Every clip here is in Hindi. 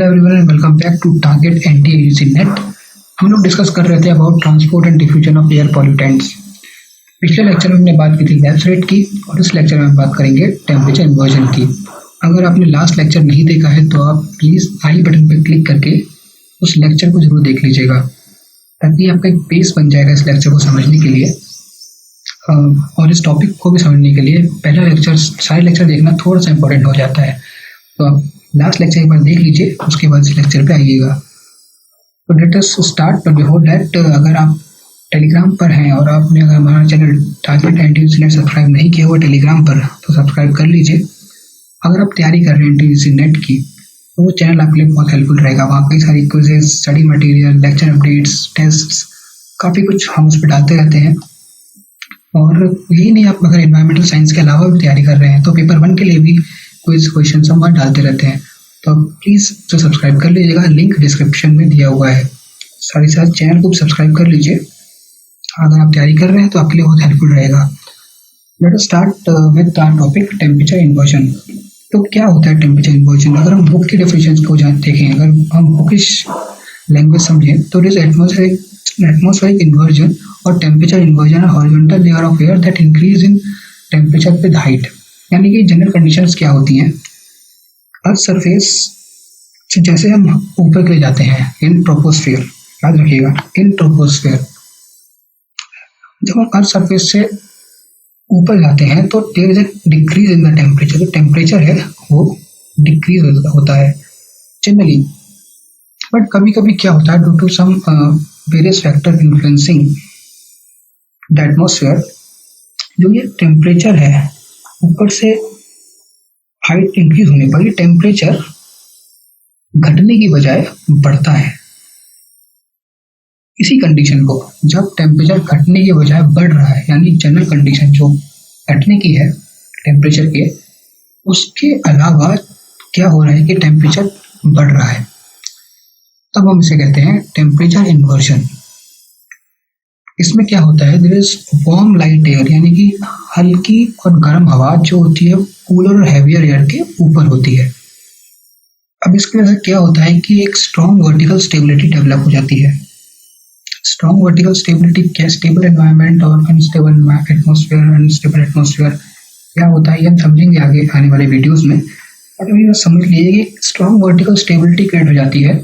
Hello everyone and welcome back to target NTUC net. हम लोग डिस्कस कर रहे थे about transport and diffusion of air pollutants. पिछले लेक्चर में हमने बात की थी गैस रेट की और इस लेक्चर में हम बात करेंगे टेम्परेचर इन्वर्जन की। अगर आपने लास्ट लेक्चर नहीं देखा है तो आप प्लीज़ आई बटन पर क्लिक करके उस लेक्चर को जरूर देख लीजिएगा ताकि आपका एक बेस बन जाएगा इस लेक्चर को समझने के लिए और इस टॉपिक को भी समझने के लिए। पहला लेक्चर सारे लेक्चर देखना थोड़ा सा इंपॉर्टेंट हो जाता है, तो आप लास्ट लेक्चर एक बार देख लीजिए, उसके बाद इस लेक्चर पे आइएगा। तो late us start. But before that, अगर आप टेलीग्राम पर हैं और आपने अगर हमारा channel target NTUC net subscribe नहीं किया हुआ टेलीग्राम पर तो सब्सक्राइब कर लीजिए। अगर आप तैयारी कर रहे हैं एनटीयूसी नेट की तो वो चैनल आपके लिए बहुत हेल्पफुल रहेगा। वहाँ कई सारी quizzes, study material, lecture updates, tests, काफ़ी कुछ हम उस पर डालते रहते हैं। और यही नहीं, आप अगर एनवायरमेंटल साइंस के अलावा भी तैयारी कर रहे हैं तो पेपर 1 के लिए भी क्विज क्वेश्चन हम वहाँ डालते रहते हैं। तो प्लीज़ तो सब्सक्राइब कर लीजिएगा, लिंक डिस्क्रिप्शन में दिया हुआ है। साथ ही साथ चैनल को भी सब्सक्राइब कर लीजिए। अगर आप तैयारी कर रहे हैं तो आपके लिए बहुत हेल्पफुल रहेगा। Let us start with our topic temperature inversion. तो क्या होता है टेम्परेचर इन्वर्जन? अगर हम बुक की डेफिनेशन को देखें, अगर हम बुकिश लैंग्वेज समझें तो इट इज एटमॉस्फेरिक इन्वर्जन और temperature inversion horizontal layer of air that increase in temperature with height. यानी कि जनरल कंडीशंस क्या होती हैं? अर्थ सरफेस से जैसे हम ऊपर के जाते हैं इन ट्रोपोस्फेयर, याद रखिएगा इन ट्रोपोस्फेयर, जब हम अर्थ सरफेस से ऊपर जाते हैं तो there is a decrease in the temperature. जो टेम्परेचर है वो डिक्रीज होता है जनरली। बट कभी कभी क्या होता है, due to some various factor influencing the atmosphere, जो ये टेम्परेचर है ऊपर से हाइट इंक्रीज होने पर ये टेम्परेचर घटने की बजाय बढ़ता है। इसी कंडीशन को जब टेम्परेचर घटने की बजाय बढ़ रहा है, यानी जनरल कंडीशन जो घटने की है टेम्परेचर के, उसके अलावा क्या हो रहा है कि टेम्परेचर बढ़ रहा है, तब हम इसे कहते हैं टेम्परेचर इन्वर्जन। इसमें क्या होता है, there is warm light air, यानी कि हल्की और गर्म हवा जो होती है कूलर और हैवियर एयर के ऊपर होती है। अब इसकी वजह से क्या होता है कि एक स्ट्रॉन्ग वर्टिकल स्टेबिलिटी डेवलप हो जाती है। स्ट्रॉन्ग वर्टिकल स्टेबिलिटी क्या? स्टेबल एनवायरनमेंट और अनस्टेबल एटमॉस्फेयर। अनस्टेबल एटमॉस्फेयर क्या होता है ये हम समझेंगे आगे आने वाले वीडियोस में। और अभी बस समझ लीजिए कि स्ट्रॉन्ग वर्टिकल स्टेबिलिटी क्रिएट हो जाती है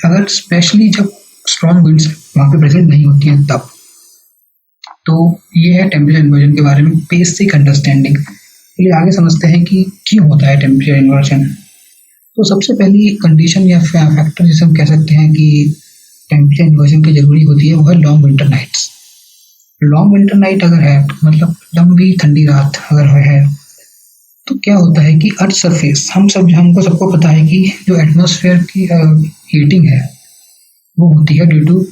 अगर स्पेशली जब स्ट्रॉन्ग विंड्स वहाँ पे प्रेजेंट नहीं होती हैं तब। तो ये है टेम्परेचर इन्वर्जन के बारे में बेसिक अंडरस्टैंडिंग। चलिए आगे समझते हैं कि क्यों होता है टेम्परेचर इन्वर्जन। तो सबसे पहली कंडीशन या फैक्टर जिसे हम कह सकते हैं कि टेम्परेचर इन्वर्जन की जरूरी होती है वो है long winter nights. Long winter night अगर है, मतलब लंबी ठंडी रात अगर है, तो क्या होता है कि अर्थ सरफेस, हमको सबको पता है कि जो एटमॉस्फेयर की हीटिंग है वो होती है due to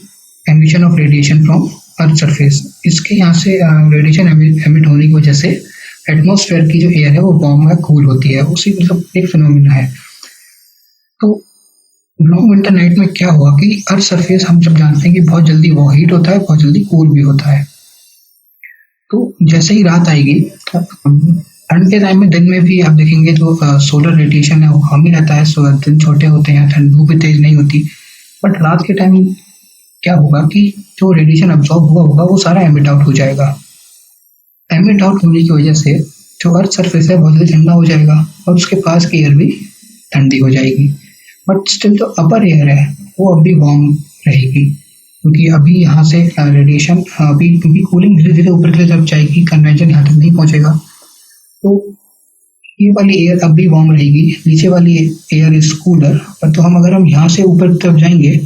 emission of radiation from earth surface. इसके यहाँ से रेडिएशन एमिट होने की वजह से एटमॉस्फेयर की जो एयर है वो वार्म या कूल होती है। उसी मतलब एक फिनोमिना है। तो लॉन्ग विंटर नाइट में क्या हुआ कि अर्थ सरफेस हम जब जानते हैं कि बहुत जल्दी वो हीट होता है, बहुत जल्दी कूल भी होता है। तो जैसे ही रात आएगी, ठंड के टाइम में दिन में भी आप देखेंगे जो सोलर रेडिएशन है वो कम ही रहता है, दिन छोटे होते हैं, ठंड धूप भी तेज नहीं होती। बट रात के टाइम क्या होगा कि जो रेडिएशन अब्सॉर्ब हुआ होगा वो सारा एमिट आउट हो जाएगा। एमिट आउट होने की वजह से जो अर्थ सरफेस है बहुत जल्दी ठंडा हो जाएगा और उसके पास की एयर भी ठंडी हो जाएगी। बट स्टिल जो अपर एयर है वो अभी वार्म रहेगी, क्योंकि अभी यहाँ से रेडिएशन क्योंकि कूलिंग धीरे धीरे ऊपर की तरफ जाएगी, कन्वेंशन यहाँ तक नहीं पहुँचेगा। तो ये वाली एयर अभी वार्म रहेगी, नीचे वाली एयर इज कूलर। पर तो अगर हम यहाँ से ऊपर की तरफ जाएंगे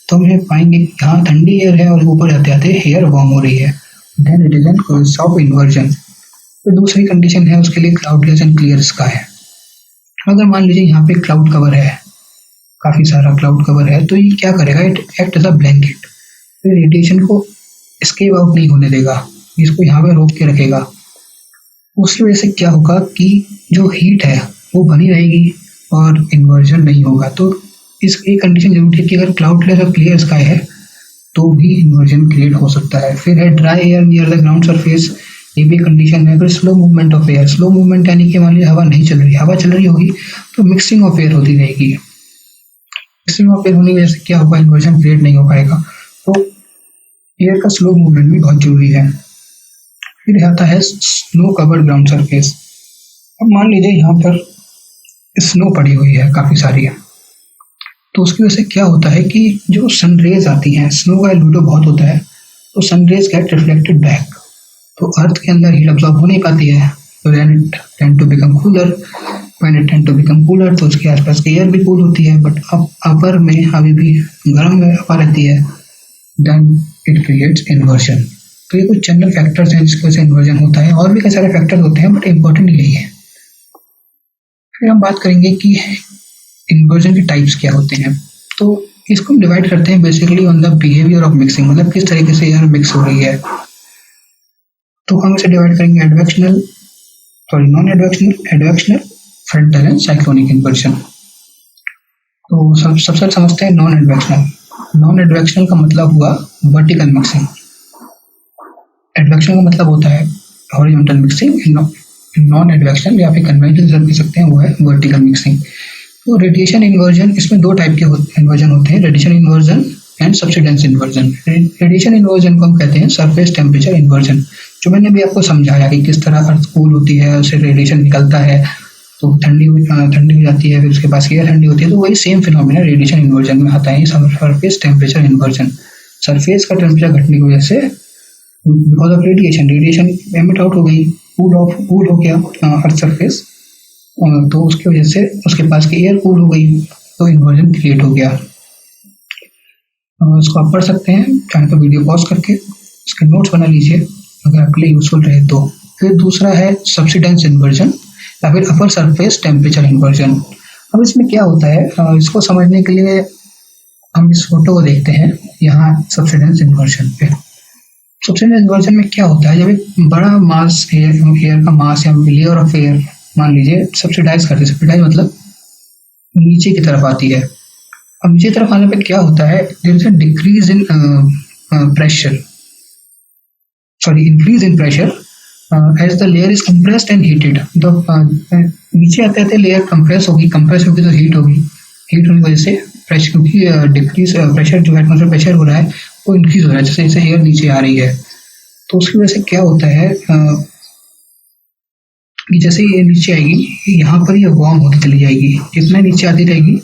तो हम पाएंगे कि यहाँ ठंडी एयर है और ऊपर जाते जाते एयर वार्म हो रही है। Then it is an case of inversion. तो दूसरी कंडीशन है उसके लिए क्लाउडलेस एंड क्लियर स्काई है। अगर मान लीजिए यहाँ पे क्लाउड कवर है, काफ़ी सारा क्लाउड कवर है, तो ये क्या करेगा, it act as a blanket. तो रेडिएशन को एस्केप आउट नहीं होने देगा, इसको यहाँ पे रोक के रखेगा। उसकी वजह से क्या होगा कि जो हीट है वो बनी रहेगी और इन्वर्जन नहीं होगा। तो इसकी कंडीशन जरूर है कि अगर क्लाउडलेस और क्लियर स्काई है तो भी इन्वर्जन क्रिएट हो सकता है। फिर है dry air near the ground surface, ये भी कंडीशन है। फिर slow movement of air, slow movement यानी कि मान लीजिए हवा नहीं चल रही, हवा चल रही होगी तो मिक्सिंग ऑफ एयर होती रहेगी। मिक्सिंग ऑफ एयर होने की वजह से क्या होगा, इन्वर्जन क्रिएट नहीं हो पाएगा। तो एयर का स्लो मूवमेंट भी बहुत जरूरी है। फिर आता है स्नो कवर्ड ग्राउंड सरफेस। अब मान लीजिए यहाँ पर स्नो पड़ी हुई है काफी सारी है, तो उसकी वजह से क्या होता है कि जो सनरेज आती हैं, स्नो का एल्बिडो बहुत होता है, तो सनरेज गेट रिफ्लेक्टेड बैक, तो अर्थ के अंदर हीट अब्सॉर्ब हो नहीं पाती है। तो when it tend to become cooler, तो उसके आसपास की एयर भी कूल होती है, बट अब अपर में अभी भी गर्म में हवा रहती है, देन इट क्रिएट्स इन्वर्जन। तो ये कुछ जनरल फैक्टर्स हैं जिसकी वजह से इन्वर्जन होता है, और भी कई सारे फैक्टर्स होते हैं बट इम्पोर्टेंट यही है। फिर हम बात करेंगे कि इन्वर्जन के टाइप्स क्या होते हैं। तो इसको हम डिवाइड करते हैं basically on the behaviour of mixing, मतलब किस तरीके से एयर मिक्स हो रही है। तो हम इसे डिवाइड करेंगे non advectional, advectional, frontal and cyclonic inversion. तो सबसे समझते हैं नॉन एडवेक्शनल। नॉन एडवेक्शनल का मतलब हुआ वर्टिकल मिक्सिंग, एडवेक्शन का मतलब होता है हॉरिजॉन्टल मिक्सिंग। नॉन एडवेक्शनल या फिर कन्वेंशनल कह सकते हैं वो है वर्टिकल मिक्सिंग। तो रेडिएशन इन्वर्जन, इसमें दो टाइप के इन्वर्जन होते हैं, radiation inversion and subsidence inversion. Radiation inversion को हम कहते हैं सरफेस टेम्परेचर इन्वर्जन, जो मैंने भी आपको समझाया कि किस तरह अर्थ कूल होती है, उससे रेडिएशन निकलता है तो ठंडी हो जाती है, फिर उसके पास एयर ठंडी होती है, तो वही सेम फिनोमिना रेडिएशन इन्वर्जन में आता है, सरफेस टेम्परेचर इन्वर्जन। सरफेस का टेम्परेचर घटने की वजह से because of radiation emit out हो गई, कूल हो गया अर्थ सरफेस, तो उसकी वजह से उसके पास की एयर कूल हो गई, तो इन्वर्जन क्रिएट हो गया। इसको आप पढ़ सकते हैं, चाहे तो वीडियो पॉज करके इसके नोट्स बना लीजिए अगर आपके लिए यूजफुल रहे तो। फिर दूसरा है सब्सिडेंस इन्वर्जन या फिर अपर सरफेस टेम्परेचर इन्वर्जन। अब इसमें क्या होता है, इसको समझने के लिए हम इस फोटो को देखते हैं यहाँ सब्सिडेंस इन्वर्जन पे। सब्सिडेंस इन्वर्जन में क्या होता है, जब एक बड़ा मास एयर का मास या लेयर ऑफ एयर मान लीजिए सब्सिडाइज करते हैं, सब्सिडाइज मतलब नीचे की तरफ आती है। अब नीचे की तरफ आने पे क्या होता है, there is a decrease in pressure, sorry increase in pressure as the layer is compressed and heated. तो नीचे आते आते लेयर कंप्रेस होगी तो हीट होगी, हीट होने की वजह से प्रेशर, क्योंकि डिक्रीज प्रेशर जो एटमॉस्फेयर प्रेशर हो रहा है वो इंक्रीज हो रहा है, जैसे जैसे एयर नीचे आ रही है। तो उसकी वजह से क्या होता है कि जैसे ये नीचे आएगी यहाँ पर ये वार्म होती चली जाएगी, जितना नीचे आती रहेगी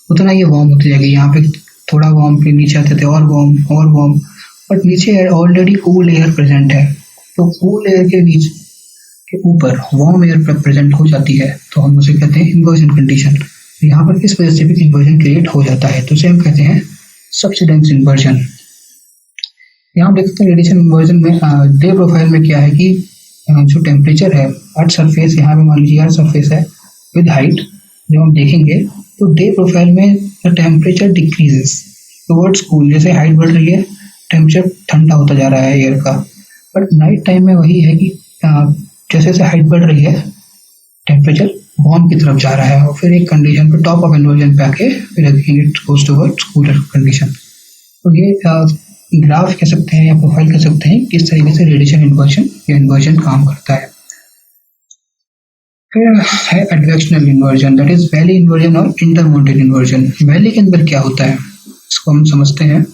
उतना ये वार्म होती जाएगी। यहाँ पे थोड़ा वार्म, फिर नीचे आते थे और वार्म, बट नीचे ऑलरेडी कूल एयर प्रेजेंट है, तो कूल एयर के नीचे के ऊपर वार्म एयर प्रेजेंट हो जाती है, तो हम उसे कहते हैं इन्वर्जन कंडीशन। यहाँ पर इस वजह से भी इन्वर्जन क्रिएट हो जाता है, तो उसे हम कहते हैं सब्सिडेंस इन्वर्जन। यहाँ देखते हैं रेडिएशन इन्वर्जन में डे प्रोफाइल में क्या है कि जो टेम्परेचर है अर्थ सरफेस, यहाँ पे मान लीजिए अर्थ सरफेस है विद हाइट, जब हम देखेंगे तो डे प्रोफाइल में the temperature decreases towards cool, जैसे हाइट बढ़ रही है टेम्परेचर ठंडा होता जा रहा है एयर का। बट नाइट टाइम में वही है कि जैसे जैसे हाइट बढ़ रही है टेम्परेचर वार्म की तरफ जा रहा है, और फिर एक कंडीशन पे टॉप ऑफ इन्वर्जन पे आके फिर again it goes towards cooler condition. तो ये ग्राफ कह सकते हैं या प्रोफाइल कह सकते हैं किस तरीके से रेडिएशन इन्वर्जन या इन्वर्जन काम करता है। फिर है advectional inversion, that is valley inversion और इंटरमोंटेड इन्वर्जन। वैली के अंदर क्या होता है इसको हम समझते हैं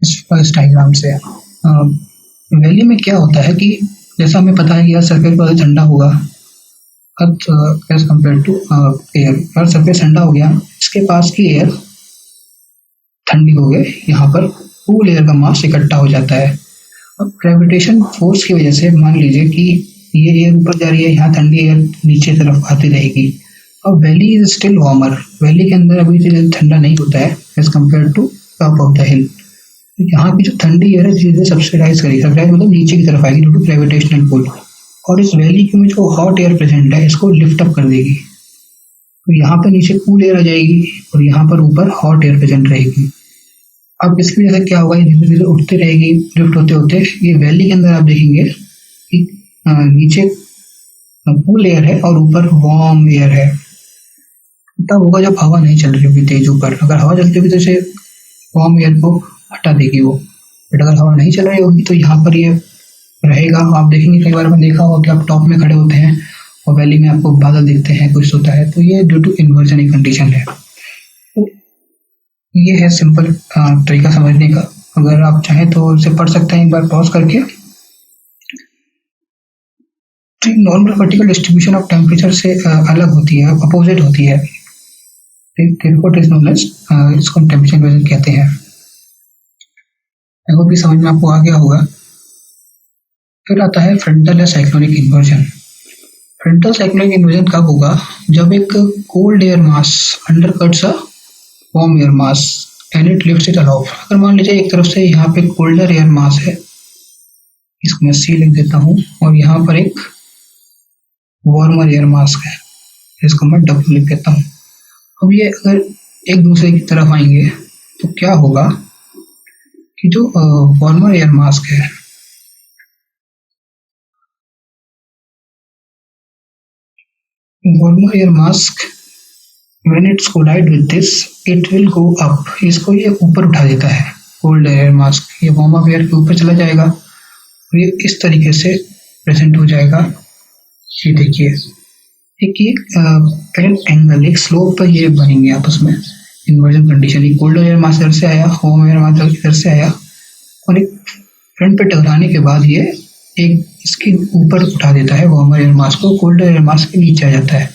इस डायग्राम से। वैली में क्या होता है कि जैसा हमें पता है कि अर्थ सरफेस बहुत ठंडा होगा, earth as compare to air, earth surface ठंडा हो गया, इसके पास की एयर ठंडी हो गई, यहाँ पर कूल एयर का मास इकट्ठा हो जाता है। अब ग्रेविटेशन फोर्स की वजह से मान लीजिए कि ये एयर ऊपर जा रही है, यहाँ ठंडी एयर नीचे तरफ आती रहेगी। अब valley is still warmer, valley के अंदर अभी ठंडा नहीं होता है as compare to top of the hill. यहाँ की जो ठंडी एयर है धीरे सब्सिडाइज करेगी, सब्सिडाइज मतलब नीचे की तरफ आएगी ड्यू टू ग्रेविटेशनल पुल, और इस वैली में जो हॉट एयर प्रेजेंट है इसको लिफ्ट अप कर देगी, तो यहाँ पर नीचे कूल एयर आ जाएगी और यहाँ पर ऊपर हॉट एयर प्रेजेंट रहेगी। अब इसकी वजह से क्या होगा, ये धीरे धीरे उठती रहेगी, लिफ्ट होते होते ये वैली के अंदर आप देखेंगे कि नीचे कूल एयर है और ऊपर वार्म एयर है। तब होगा जब हवा नहीं चल रही होगी तेज ऊपर, अगर हवा चलती होगी तो इसे वार्म एयर को हटा देगी वो, बट अगर हवा नहीं चल रही होगी तो यहाँ पर ये रहेगा। आप देखेंगे कई बार आपने देखा होगा कि आप टॉप में खड़े होते हैं और वैली में आपको बादल दिखते हैं, कुछ होता है, तो ये ड्यू टू इन्वर्जन एक कंडीशन है। तो ये है सिंपल तरीका समझने का। अगर आप चाहें तो इसे पढ़ सकते हैं एक बार पॉज करके। तो normal vertical distribution of temperature से अलग होती है, अपोजिट होती है। व्हाट इज नोन एज, इसको हम टेम्परेचर इन्वर्जन कहते हैं। आई होप ये समझ में आपको आ गया होगा। फिर आता है फ्रंटल या cyclonic inversion. Frontal cyclonic inversion कब होगा? जब एक cold air mass undercuts a warm air mass and it lifts it aloft. अगर मान लीजिए एक तरफ से यहाँ पे कोल्डर एयर मास है, इसको मैं सी लिख देता हूँ, और यहाँ पर एक वार्मर एयर मास है, इसको मैं डब्ल्यू लिख देता हूँ। अब ये अगर एक दूसरे की तरफ आएंगे तो क्या होगा कि जो वार्मर एयर मास है, warmer air mask when it's collide with this it will go up, इसको ये ऊपर उठा देता है। कोल्ड एयर मास्क ये वार्म अप एयर के ऊपर चला जाएगा और ये इस तरीके से प्रेजेंट हो जाएगा। ये देखिए एक एंगल, एक स्लोप पर ये बनेंगे आपस में इन्वर्जन कंडीशन। ये कोल्ड एयर मास इधर से आया, वार्म एयर मास इधर से आया, और एक फ्रंट पे टकराने के बाद ये एक इसके ऊपर उठा देता है वार्मर एयर मास को, कोल्ड एयर मास के नीचे आ जाता है।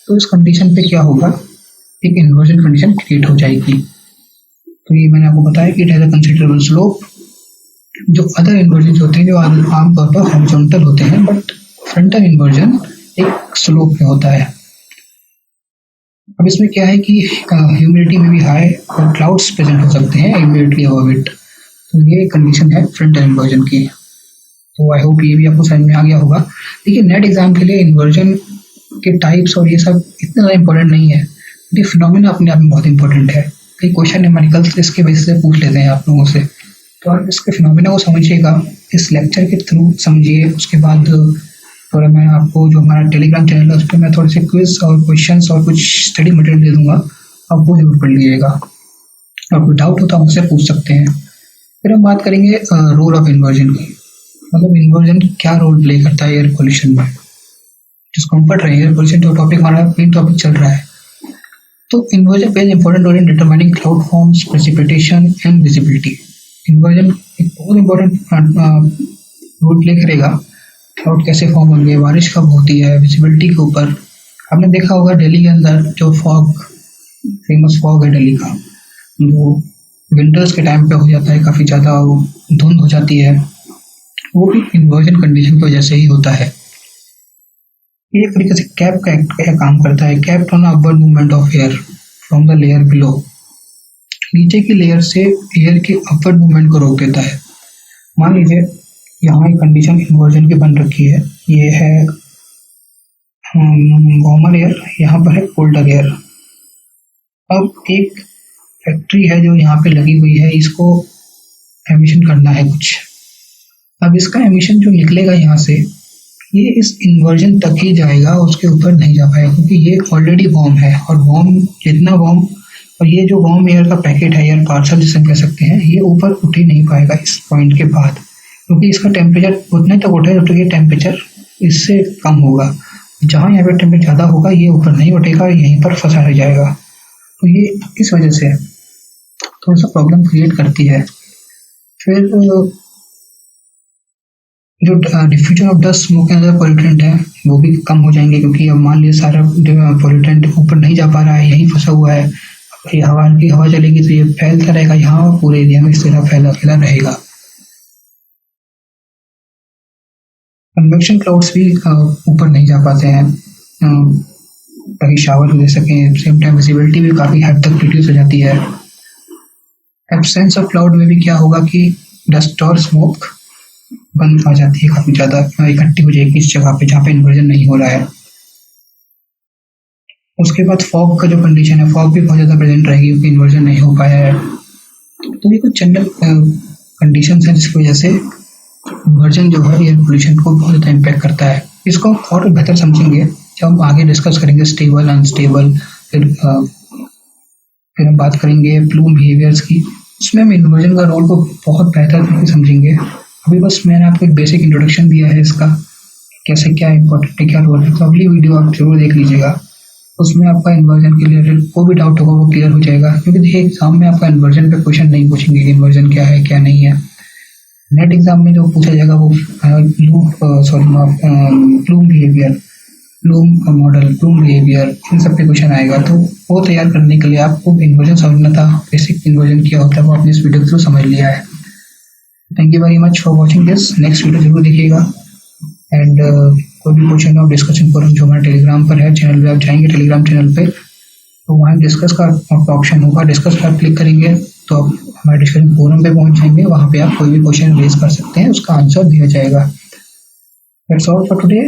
तो इस कंडीशन पे क्या होगा, एक इन्वर्जन कंडीशन क्रिएट हो जाएगी। तो ये मैंने आपको बताया कि it has a considerable slope. जो अदर इन्वर्जन होते हैं जो आमतौर पर हॉरिजॉन्टल होते हैं, बट फ्रंटल इन्वर्जन एक स्लोप में होता है। अब इसमें क्या है कि ह्यूमिडिटी में भी हाई और क्लाउड्स प्रेजेंट हो सकते हैं इमीडिएटली अबव इट। तो ये कंडीशन है फ्रंटल इन्वर्जन की। तो आई होप ये भी आपको समझ में आ गया होगा। देखिए नेट एग्जाम के लिए इन्वर्जन के टाइप्स और ये सब इतना ज़्यादा इंपॉर्टेंट नहीं है, ये फिनोमेना अपने आप में बहुत इंपॉर्टेंट है। कई क्वेश्चन न्यूमेरिकल्स इसके बेसिस से पूछ लेते हैं आप लोगों से, तो आप इसके फिनोमेना को समझिएगा, इस लेक्चर के थ्रू समझिए। उसके बाद थोड़ा मैं आपको जो हमारा टेलीग्राम चैनल है उस पर मैं थोड़े से क्विज और क्वेश्चंस और कुछ स्टडी मटेरियल दे दूंगा, आप वो जरूर पढ़ लीजिएगा। और कोई डाउट होता है मुझसे पूछ सकते हैं। फिर हम बात करेंगे रोल ऑफ इन्वर्जन की, मतलब इन्वर्जन क्या रोल प्ले करता है एयर पोल्यूशन में। जिसको हम पढ़ रहे हैं एयर पोल्यूशन जो टॉपिक हमारा मेन टॉपिक चल रहा है। तो inversion plays important role in determining cloud forms, precipitation and visibility. Inversion एक बहुत इंपॉर्टेंट रोल प्ले करेगा। क्लाउड कैसे फॉर्म होंगे, बारिश कब होती है, विजिबिलिटी के ऊपर। आपने देखा होगा दिल्ली के अंदर जो फॉग, फेमस फॉग है दिल्ली का, जो विंटर्स के टाइम पे हो जाता है, काफ़ी ज़्यादा वो धुंध हो जाती है, वो भी इन्वर्जन कंडीशन की वजह से ही होता है। ये एक तरीके से कैप का काम करता है। Cap on upward movement of air from the layer below, नीचे की लेयर से एयर के अपवर्ड मूवमेंट को रोक देता है। मान लीजिए यहाँ एक कंडीशन इन्वर्जन की बन रखी है, ये है वार्मर एयर, यहाँ पर है कोल्डर एयर। अब एक फैक्ट्री है जो यहाँ पे लगी हुई है, इसको एमिशन करना है कुछ। अब इसका एमिशन जो निकलेगा यहाँ से, ये इस इन्वर्जन तक ही जाएगा, उसके ऊपर नहीं जा पाएगा, क्योंकि ये ऑलरेडी वार्म है। और वार्म जितना वार्म, और ये जो वार्म एयर का पैकेट है, एयर पार्सल जिसे कह सकते हैं, ये ऊपर उठ ही नहीं पाएगा इस पॉइंट के बाद, क्योंकि इसका टेम्परेचर उतने तक उठेगा तो ये टेम्परेचर इससे कम होगा। जहाँ यहाँ पे टेम्परेचर ज़्यादा होगा ये ऊपर नहीं उठेगा, यहीं पर फंसा रह जाएगा। तो ये इस वजह से थोड़ा सा प्रॉब्लम क्रिएट करती है। फिर जो diffusion of dust, smoke and other pollutant है, वो भी कम हो जाएंगे, क्योंकि अब मान लीजिए सारा पॉल्यूटेंट ऊपर नहीं जा पा रहा है, यहीं फंसा हुआ है। ये हवा चलेगी तो ये फैलता रहेगा, यहाँ पूरे एरिया में इस तरह फैला रहेगा। कन्वेक्शन क्लाउड्स भी ऊपर नहीं जा पाते हैं ताकि शावर ले सकें। सेम टाइम विजिबिलिटी भी काफ़ी हद तक रिड्यूस हो जाती है। एब्सेंस ऑफ क्लाउड में भी क्या होगा कि डस्ट और स्मोक बंद आ जाती है, काफ़ी ज़्यादा इकट्ठी हो जाएगी इस जगह पे जहाँ पे इन्वर्जन नहीं हो रहा है। उसके बाद फॉग का जो कंडीशन है, फॉग भी बहुत ज़्यादा प्रेजेंट रहेगी क्योंकि इन्वर्जन नहीं हो पाया है। तो ये कुछ जनरल कंडीशंस हैं जिसकी वजह से इन्वर्जन जो है एयर पोल्यूशन को बहुत ज़्यादा इम्पैक्ट करता है। इसको और बेहतर समझेंगे जब हम आगे डिस्कस करेंगे स्टेबल अनस्टेबल, फिर हम बात करेंगे फ्लूम बिहेवियर्स की, उसमें हम इन्वर्जन का रोल को बहुत बेहतर तरीके से समझेंगे। अभी बस मैंने आपको एक बेसिक इंट्रोडक्शन दिया है इसका, कैसे क्या इंपॉर्टेंट है, क्या रोल है। तो अगली वीडियो आप जरूर देख लीजिएगा, उसमें आपका इन्वर्जन के रिलेटेड कोई भी डाउट होगा वो क्लियर हो जाएगा। क्योंकि देखिए एग्जाम में आपका इन्वर्जन पे क्वेश्चन नहीं पूछेंगे कि इन्वर्जन क्या है क्या नहीं है। नेट एग्जाम में जो पूछा जाएगा वो plume behaviour, plume model, plume behaviour, इन सब पे क्वेश्चन आएगा। तो वो तैयार करने के लिए आपको इन्वर्जन समझना था, बेसिक इन्वर्जन क्या होता है वो आपने इस वीडियो के थ्रू समझ लिया है। Thank you very much for watching this. Next video जरूर देखिएगा। एंड कोई भी क्वेश्चन हो, डिस्कशन फोरम जो हमारे टेलीग्राम पर है, चैनल पे आप जाएंगे टेलीग्राम चैनल पे, तो वहाँ डिस्कस का आपका ऑप्शन होगा, डिस्कस पर आप क्लिक करेंगे तो आप हमारे डिस्कशन फोरम पे पहुँच जाएंगे। वहाँ पे आप कोई भी क्वेश्चन रेज कर सकते हैं, उसका आंसर दिया जाएगा। That's all for today.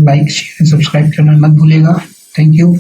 Like share subscribe करना मत भूलिएगा। Thank you.